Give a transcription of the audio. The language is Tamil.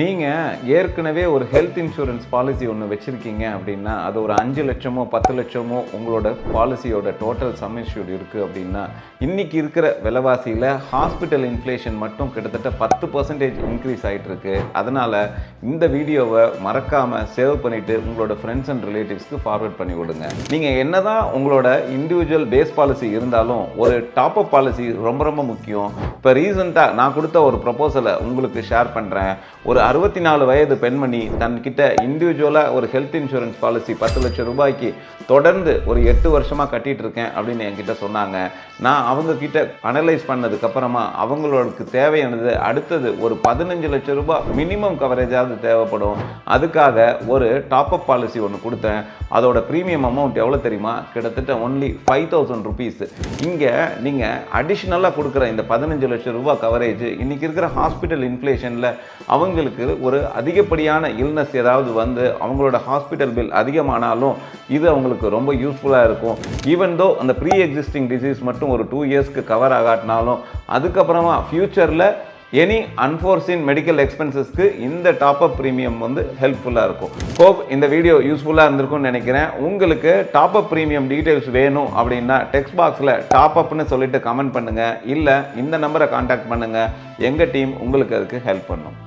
நீங்கள் ஏற்கனவே ஒரு ஹெல்த் இன்சூரன்ஸ் பாலிசி ஒன்று வச்சுருக்கீங்க அப்படின்னா அது ஒரு 5 லட்சமோ 10 லட்சமோ உங்களோட பாலிசியோட டோட்டல் சம் இன்சூர்ட் இருக்குது அப்படின்னா இன்றைக்கி இருக்கிற விலைவாசியில் ஹாஸ்பிட்டல் இன்ஃப்ளேஷன் மட்டும் கிட்டத்தட்ட 10% இன்க்ரீஸ் ஆகிட்டு இருக்கு. அதனால் இந்த வீடியோவை மறக்காமல் சேவ் பண்ணிவிட்டு உங்களோட ஃப்ரெண்ட்ஸ் அண்ட் ரிலேட்டிவ்ஸ்க்கு ஃபார்வர்ட் பண்ணி விடுங்க. நீங்கள் என்ன தான் உங்களோட இண்டிவிஜுவல் பேஸ் பாலிசி இருந்தாலும் ஒரு டாப் அப் பாலிசி ரொம்ப ரொம்ப முக்கியம். இப்போ ரீசெண்டாக நான் கொடுத்த ஒரு ப்ரொபோசலை உங்களுக்கு ஷேர் பண்ணுறேன். ஒரு 64 வயது பெண்மணி தன்கிட்ட இண்டிவிஜுவலாக ஒரு ஹெல்த் இன்சூரன்ஸ் பாலிசி 10 லட்சம் ரூபாய்க்கு தொடர்ந்து ஒரு 8 வருஷமாக கட்டிகிட்டு இருக்கேன் அப்படின்னு என்கிட்ட சொன்னாங்க. நான் அவங்கக்கிட்ட அனலைஸ் பண்ணதுக்கப்புறமா அவங்களுக்கு தேவையானது அடுத்தது ஒரு 15 லட்சம் ரூபாய் மினிமம் கவரேஜாவது தேவைப்படும். அதுக்காக ஒரு டாப் அப் பாலிசி ஒன்று கொடுத்தேன். அதோட ப்ரீமியம் அமௌண்ட் எவ்வளோ தெரியுமா? கிட்டத்தட்ட ஒன்லி 5000 ருபீஸ். இங்கே நீங்கள் அடிஷ்னலாக கொடுக்குற இந்த 15 லட்சம் ரூபாய் கவரேஜ் இன்றைக்கி இருக்கிற ஹாஸ்பிட்டல் இன்ஃப்ளேஷனில் அவங்களுக்கு ஒரு அதிகப்படியான இல்னஸ் ஏதாவது வந்து அவங்களோட ஹாஸ்பிட்டல் பில் அதிகமானாலும் இது அவங்களுக்கு ரொம்ப யூஸ்ஃபுல்லாக இருக்கும். ஈவன் தோ அந்த ப்ரீ எக்ஸிஸ்டிங் டிசீஸ் மட்டும் ஒரு 2 இயர்ஸ்க்கு கவர் ஆகாட்டினாலும் அதுக்கப்புறமா ஃப்யூச்சரில் எனி அன்ஃபோர்சீன் மெடிக்கல் எக்ஸ்பென்சஸ்க்கு இந்த டாப் அப் ப்ரீமியம் வந்து ஹெல்ப்ஃபுல்லாக இருக்கும். ஹோப் இந்த வீடியோ யூஸ்ஃபுல்லாக இருந்திருக்கும்னு நினைக்கிறேன். உங்களுக்கு டாப் அப் ப்ரீமியம் டீட்டெயில்ஸ் வேணும் அப்படின்னா டெக்ஸ்ட் பாக்ஸில் டாப் அப்னு சொல்லிட்டு கமெண்ட் பண்ணுங்கள். இல்லை இந்த நம்பரை கான்டாக்ட் பண்ணுங்கள். எங்கள் டீம் உங்களுக்கு அதுக்கு ஹெல்ப் பண்ணும்.